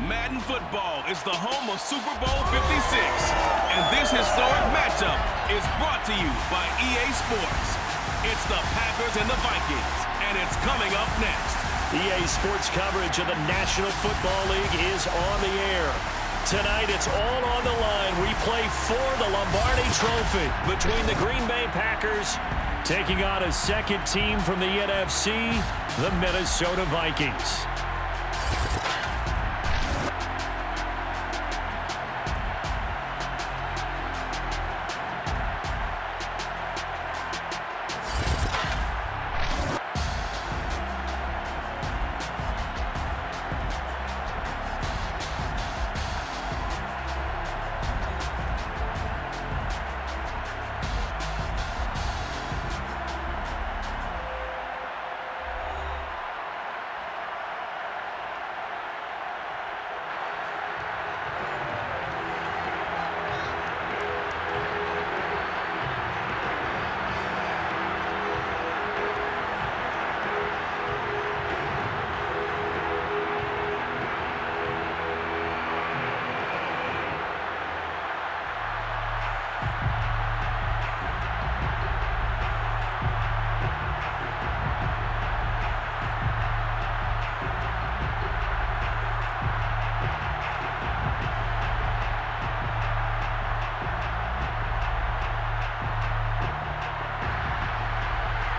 Madden football is the home of Super Bowl 56. And this historic matchup is brought to you by EA Sports. It's the Packers and the Vikings, and it's coming up next. EA Sports coverage of the National Football League is on the air. Tonight, it's all on the line. We play for the Lombardi Trophy between the Green Bay Packers taking on a second team from the NFC, the Minnesota Vikings.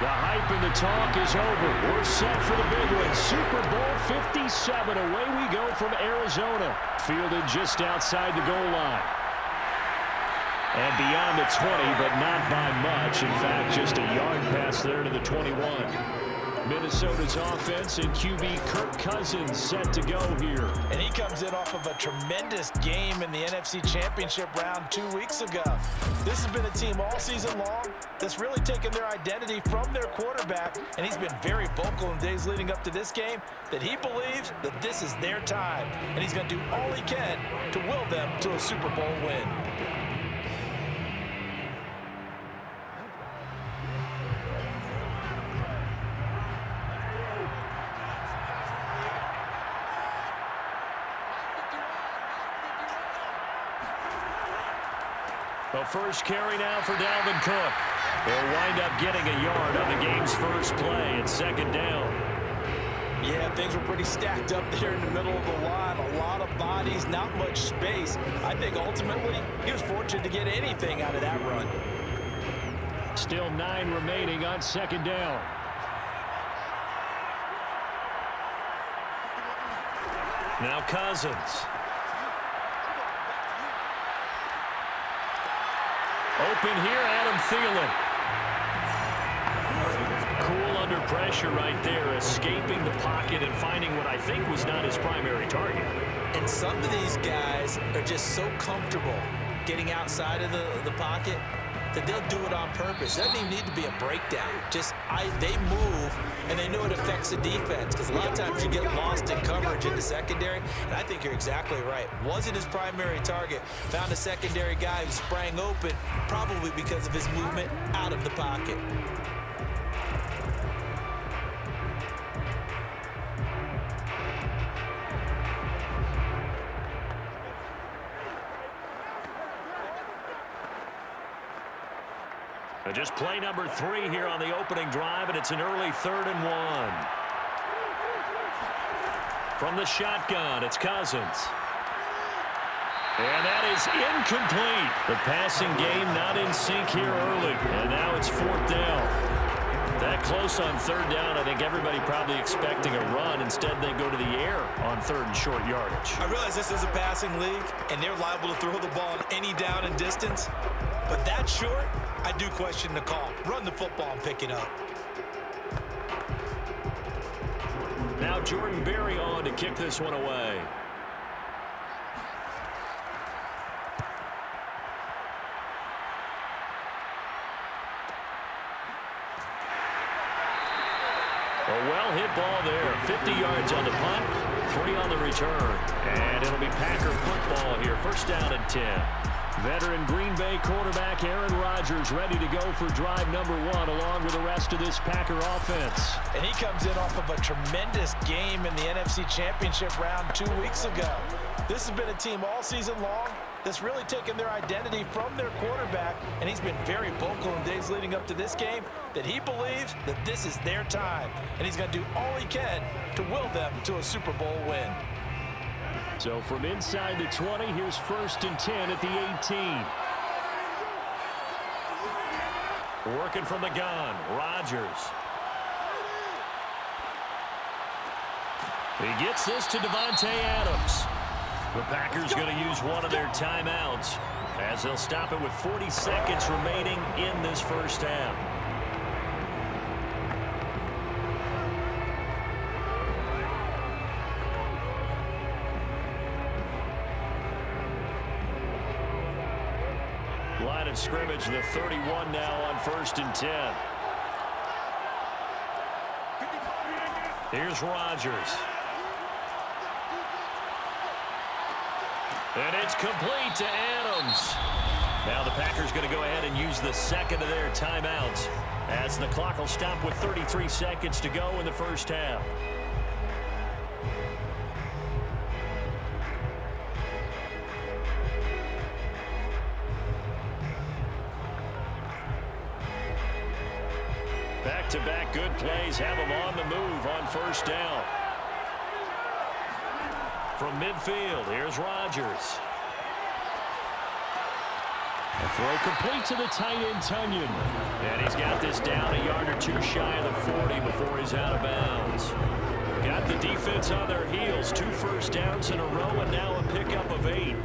The hype and the talk is over. We're set for the big one. Super Bowl 57. Away we go from Arizona. Fielded just outside the goal line. And beyond the 20, but not by much. In fact, just a yard pass there to the 21. Minnesota's offense and QB Kirk Cousins set to go here. And he comes in off of a tremendous game in the NFC Championship round 2 weeks ago. This has been a team all season long that's really taken their identity from their quarterback, and he's been very vocal in days leading up to this game that he believes that this is their time, and he's going to do all he can to will them to a Super Bowl win. The first carry now for Dalvin Cook. They'll wind up getting a yard on the game's first play. It's second down. Yeah, things were pretty stacked up there in the middle of the line. A lot of bodies, not much space. I think ultimately he was fortunate to get anything out of that run. Still 9 remaining on second down. Now Cousins. Open here, Adam Thielen. Cool under pressure right there, escaping the pocket and finding what I think was not his primary target. And some of these guys are just so comfortable getting outside of the pocket that they'll do it on purpose. It doesn't even need to be a breakdown. They move, and they know it affects the defense, because a lot of times you get lost in coverage in the secondary, and I think you're exactly right. Wasn't his primary target. Found a secondary guy who sprang open, probably because of his movement out of the pocket. Just play number 3 here on the opening drive, and it's an early 3rd and 1. From the shotgun, it's Cousins. And that is incomplete. The passing game not in sync here early, and now it's 4th down. That close on 3rd down, I think everybody probably expecting a run. Instead, they go to the air on 3rd and short yardage. I realize this is a passing league, and they're liable to throw the ball on any down and distance, but that short, I do question the call. Run the football and pick it up. Now Jordan Berry on to kick this one away. A well-hit ball there. 50 yards on the punt, 3 on the return. And it'll be Packer football here. First down and 10. Veteran Green Bay quarterback Aaron Rodgers ready to go for drive number 1 along with the rest of this Packer offense. And he comes in off of a tremendous game in the NFC Championship round 2 weeks ago. This has been a team all season long that's really taken their identity from their quarterback, and he's been very vocal in days leading up to this game that he believes that this is their time, and he's going to do all he can to will them to a Super Bowl win. So from inside the 20, here's 1st and 10 at the 18. Working from the gun, Rodgers. He gets this to Davante Adams. The Packers going to use one of their timeouts as they'll stop it with 40 seconds remaining in this first half. Line of scrimmage, the 31 now on 1st and 10. Here's Rodgers. And it's complete to Adams. Now the Packers going to go ahead and use the second of their timeouts as the clock will stop with 33 seconds to go in the first half. Back-to-back good plays have them on the move on 1st down. From midfield, here's Rodgers. A throw complete to the tight end, Tunyon. And he's got this down a yard or 2 shy of the 40 before he's out of bounds. Got the defense on their heels. 2 first downs in a row and now a pickup of 8.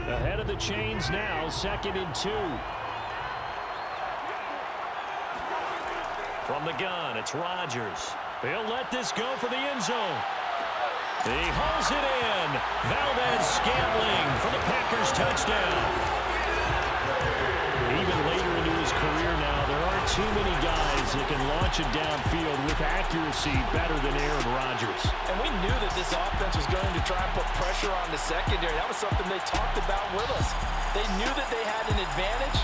Ahead of the chains now, 2nd and 2. From the gun, it's Rodgers. He'll let this go for the end zone. He hauls it in. Valdez-Scantling for the Packers touchdown. Even later into his career now, there aren't too many guys that can launch it downfield with accuracy better than Aaron Rodgers. And we knew that this offense was going to try and put pressure on the secondary. That was something they talked about with us. They knew that they had an advantage,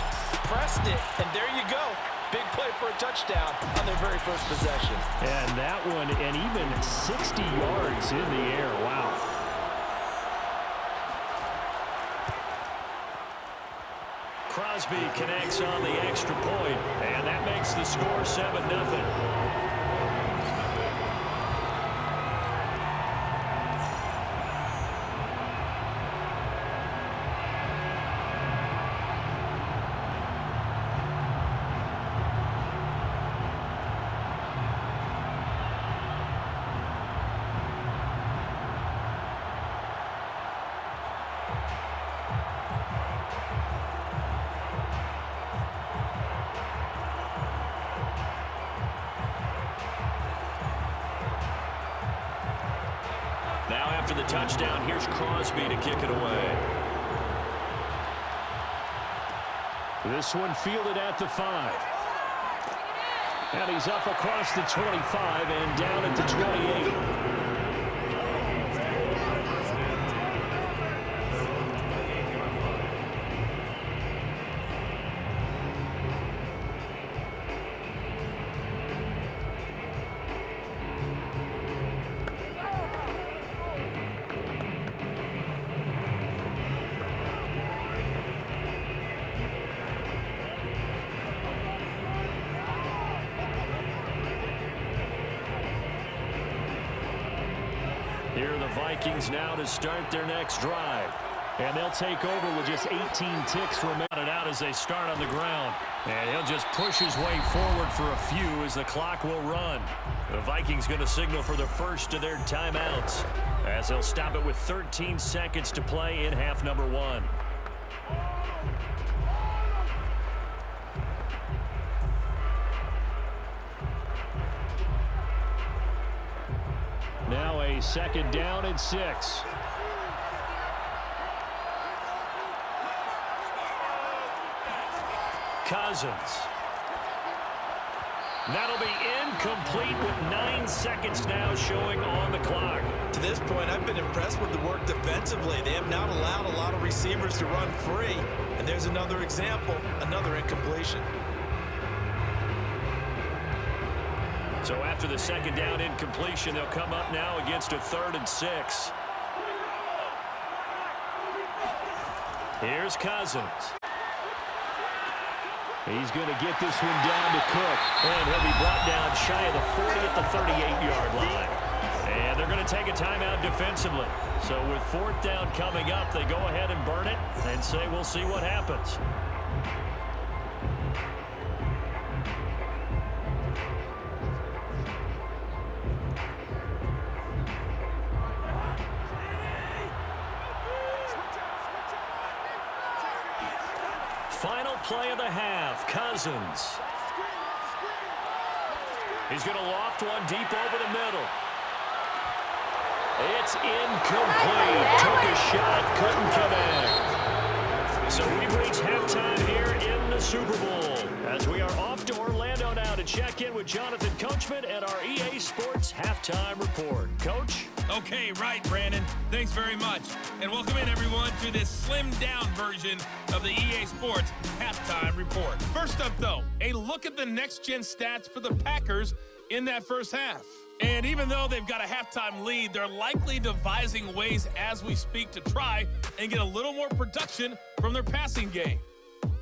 pressed it, and there you go. Big play for a touchdown on their very first possession. And that one, and even 60 yards in the air. Wow. Crosby connects on the extra point, and that makes the score 7-0. Now after the touchdown, here's Crosby to kick it away. This one fielded at the 5. And he's up across the 25 and down at the 28. Here are the Vikings now to start their next drive. And they'll take over with just 18 ticks remaining out as they start on the ground. And he'll just push his way forward for a few as the clock will run. The Vikings going to signal for the first of their timeouts as they'll stop it with 13 seconds to play in half number 1. Now a 2nd down and 6. Cousins. That'll be incomplete with 9 seconds now showing on the clock. To this point, I've been impressed with the work defensively. They have not allowed a lot of receivers to run free. And there's another example, another incompletion. So after the second down incompletion, they'll come up now against a 3rd and 6. Here's Cousins. He's going to get this one down to Cook. And he'll be brought down shy of the 40 at the 38-yard line. And they're going to take a timeout defensively. So with 4th down coming up, they go ahead and burn it and say we'll see what happens. Final play of the half, Cousins. He's going to loft one deep over the middle. It's incomplete. Took a shot, couldn't connect. So we've reached halftime here in the Super Bowl. As we are off to Orlando now to check in with Jonathan Coachman and our EA Sports Halftime Report. Coach? Okay, right, Brandon. Thanks very much. And welcome in, everyone, to this slimmed-down version of the EA Sports Halftime Report. First up, though, a look at the next-gen stats for the Packers in that first half. And even though they've got a halftime lead, they're likely devising ways as we speak to try and get a little more production from their passing game.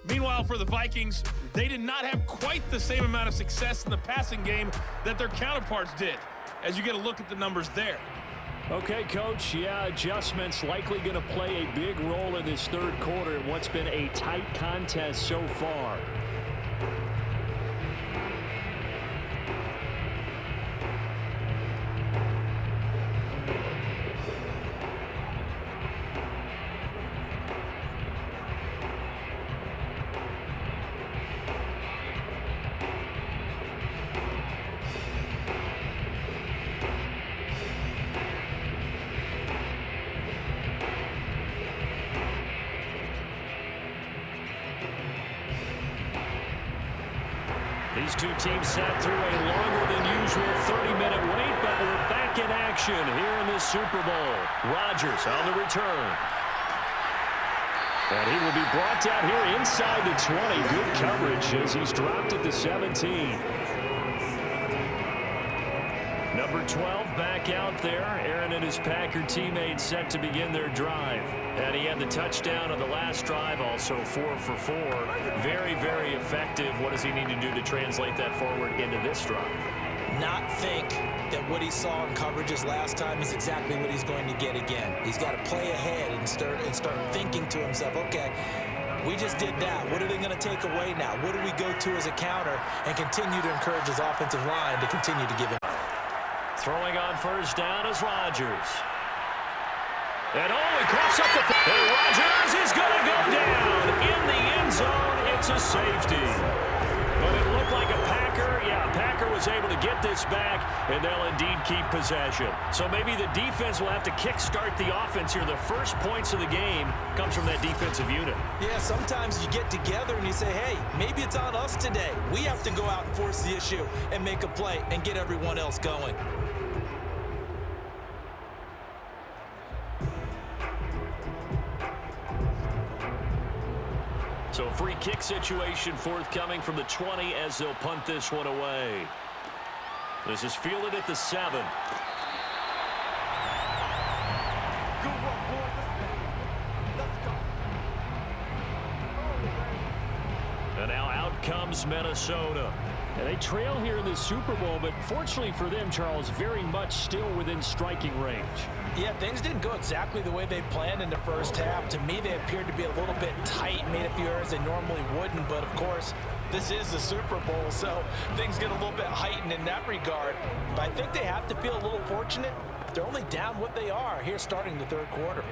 Meanwhile, for the Vikings, they did not have quite the same amount of success in the passing game that their counterparts did, as you get a look at the numbers there. Okay, Coach, yeah, adjustments likely going to play a big role in this third quarter in what's been a tight contest so far. These two teams sat through a longer than usual 30-minute wait, but we're back in action here in the Super Bowl. Rodgers on the return. And he will be brought down here inside the 20. Good coverage as he's dropped at the 17. Number 12 back out there. Aaron and his Packer teammates set to begin their drive. And he had the touchdown on the last drive, also 4 for 4. Very, very effective. What does he need to do to translate that forward into this drive? Not think that what he saw in coverages last time is exactly what he's going to get again. He's got to play ahead and start thinking to himself, okay, we just did that. What are they going to take away now? What do we go to as a counter? And continue to encourage his offensive line to continue to give him. Throwing on first down is Rodgers. And he coughs up the field. And Rodgers is going to go down in the end zone. It's a safety. But it looked like a Packer. Yeah, a Packer was able to get this back, and they'll indeed keep possession. So maybe the defense will have to kickstart the offense here. The first points of the game comes from that defensive unit. Yeah, sometimes you get together and you say, hey, maybe it's on us today. We have to go out and force the issue and make a play and get everyone else going. So free kick situation forthcoming from the 20 as they'll punt this one away. This is fielded at the 7. And now out comes Minnesota. And they trail here in the Super Bowl, but fortunately for them, Charles, very much still within striking range. Yeah, things didn't go exactly the way they planned in the first half. To me, they appeared to be a little bit tight, made a few errors they normally wouldn't. But, of course, this is the Super Bowl, so things get a little bit heightened in that regard. But I think they have to feel a little fortunate. They're only down what they are here starting the third quarter.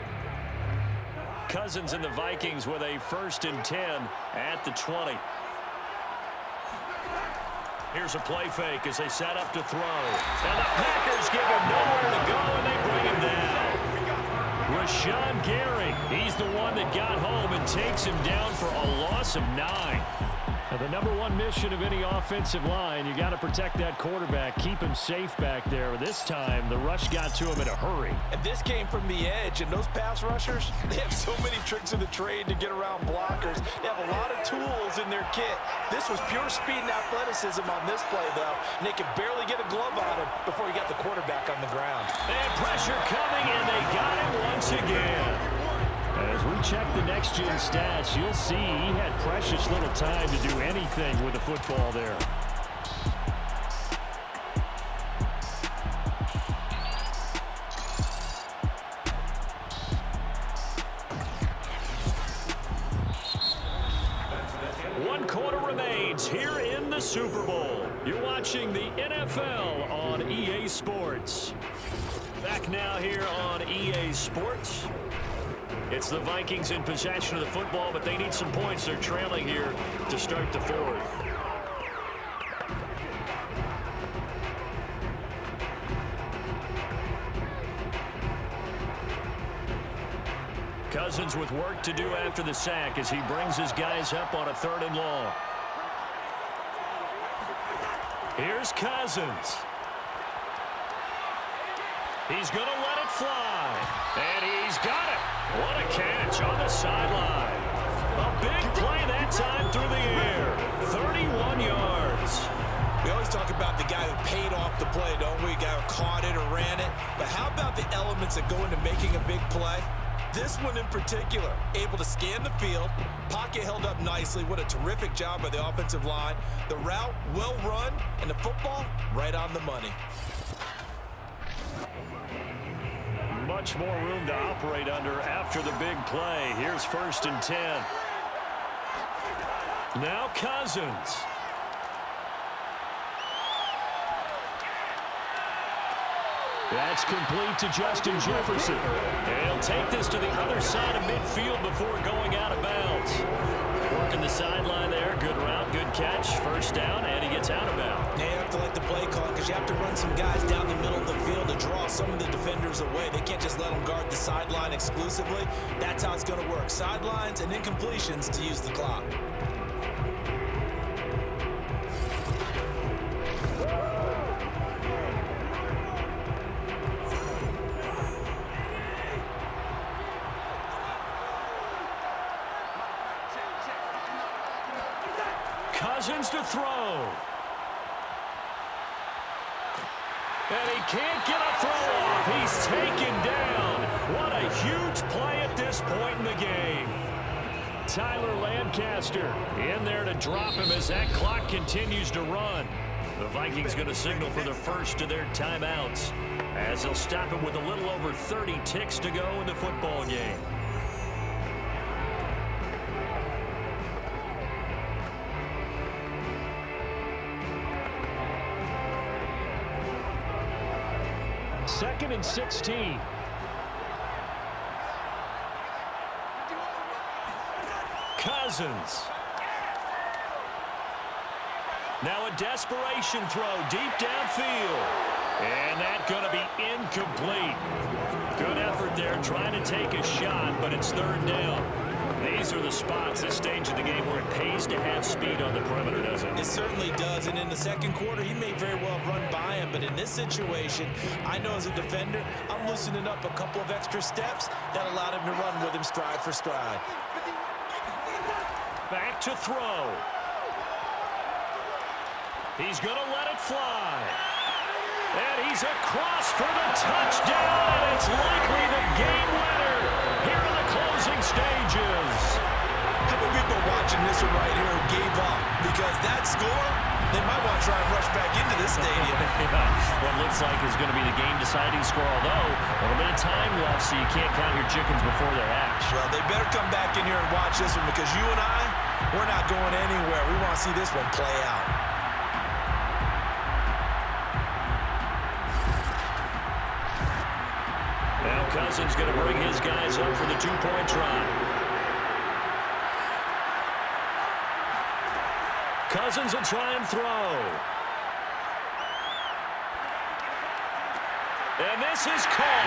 Cousins and the Vikings with a 1st and 10 at the 20. Here's a play fake as they set up to throw. And the Packers give him nowhere to go, and they bring him down. Rashawn Gary, he's the one that got home and takes him down for a loss of 9. The number one mission of any offensive line, you got to protect that quarterback, keep him safe back there. This time, the rush got to him in a hurry. And this came from the edge, and those pass rushers, they have so many tricks of the trade to get around blockers. They have a lot of tools in their kit. This was pure speed and athleticism on this play, though, and they could barely get a glove on him before he got the quarterback on the ground. And pressure coming, and they got him once again. As we check the next-gen stats, you'll see he had precious little time to do anything with the football there. One quarter remains here in the Super Bowl. You're watching the NFL on EA Sports. Back now here on EA Sports. It's the Vikings in possession of the football, but they need some points. They're trailing here to start the fourth. Cousins with work to do after the sack as he brings his guys up on a 3rd and long. Here's Cousins. He's going to let it fly. And he's got it. What a catch on the sideline. A big play that time through the air. 31 yards. We always talk about the guy who paid off the play, don't we? The guy who caught it or ran it. But how about the elements that go into making a big play? This one in particular, able to scan the field, pocket held up nicely. What a terrific job by the offensive line. The route, well run, and the football, right on the money. Much more room to operate under after the big play. Here's 1st and 10. Now Cousins. That's complete to Justin Jefferson. And he'll take this to the other side of midfield before going out of bounds. Working the sideline there. Good route, good catch. 1st down, and he gets out of bounds. They have to like the play call because you have to run some guys down the middle of the field to draw some of the defenders away. They can't just let them guard the sideline exclusively. That's how it's going to work. Sidelines and incompletions to use the clock. Cousins to throw. And he can't get a throw off. He's taken down. What a huge play at this point in the game. Tyler Lancaster in there to drop him as that clock continues to run. The Vikings going to signal for the first of their timeouts as they'll stop him with a little over 30 ticks to go in the football game. Second and 16. Cousins. Now a desperation throw deep downfield. And that's going to be incomplete. Good effort there trying to take a shot, but it's 3rd down. These are the spots, this stage of the game, where it pays to have speed on the perimeter, doesn't it? It certainly does, and in the 2nd quarter, he may very well run by him, but in this situation, I know as a defender, I'm loosening up a couple of extra steps that allowed him to run with him stride for stride. Back to throw. He's going to let it fly. And he's across for the touchdown, and it's likely the game winner here in the closing stages. How many people watching this one right here who gave up? Because that score, they might want to try and rush back into this stadium. What looks like is going to be the game-deciding score, although a little bit of time left, so you can't count your chickens before they're hatched. Well, they better come back in here and watch this one because you and I, we're not going anywhere. We want to see this one play out. Now Cousins going to bring his guys up for the 2-point try. Cousins will try and throw. And this is caught.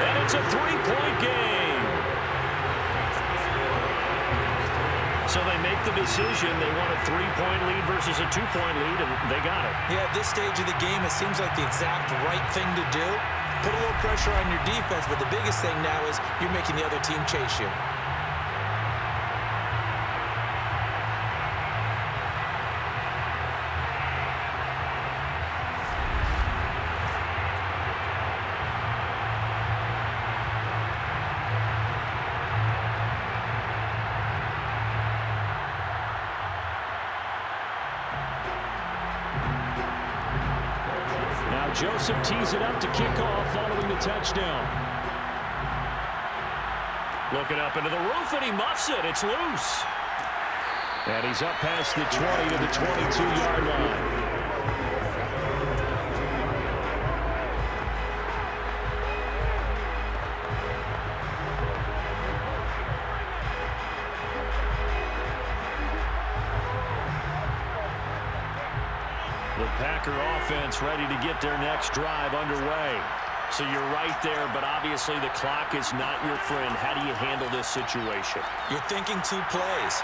And it's a 3-point game. So they make the decision. They want a 3-point lead versus a 2-point lead, and they got it. Yeah, at this stage of the game, it seems like the exact right thing to do. Put a little pressure on your defense, but the biggest thing now is you're making the other team chase you. Joseph tees it up to kick off following the touchdown. Looking up into the roof, and he muffs it. It's loose. And he's up past the 20 to the 22-yard line. The Packer offense ready to get their next drive underway. So you're right there, but obviously the clock is not your friend. How do you handle this situation? You're thinking 2 plays.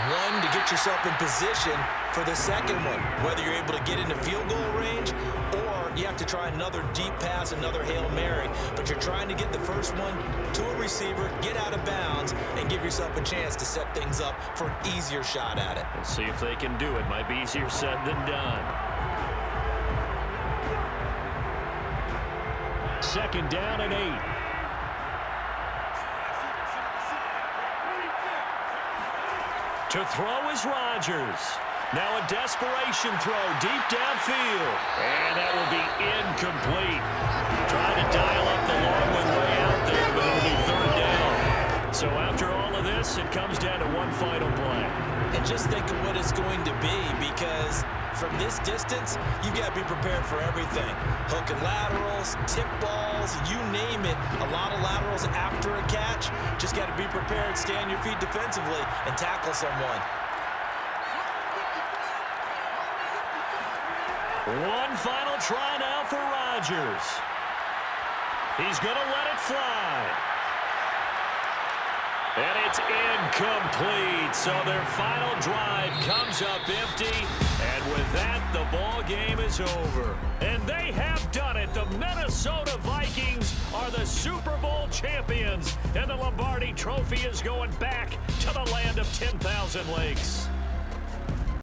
One, to get yourself in position for the second one, whether you're able to get into field goal range or you have to try another deep pass, another Hail Mary. But you're trying to get the first one to a receiver, get out of bounds, and give yourself a chance to set things up for an easier shot at it. Let's see if they can do it. Might be easier said than done. Second down and 8. To throw is Rodgers. Now a desperation throw deep downfield. And that will be incomplete. Trying to dial up the long one way out there, but it'll be third down. So after all of this, it comes down to one final play. And just think of what it's going to be, because from this distance, you've got to be prepared for everything. Hook and laterals, tip balls, you name it. A lot of laterals after a catch. Just got to be prepared, stay on your feet defensively, and tackle someone. One final try now for Rodgers. He's going to let it fly. And it's incomplete. So their final drive comes up empty. And with that, the ball game is over. And they have done it. The Minnesota Vikings are the Super Bowl champions. And the Lombardi Trophy is going back to the land of 10,000 lakes.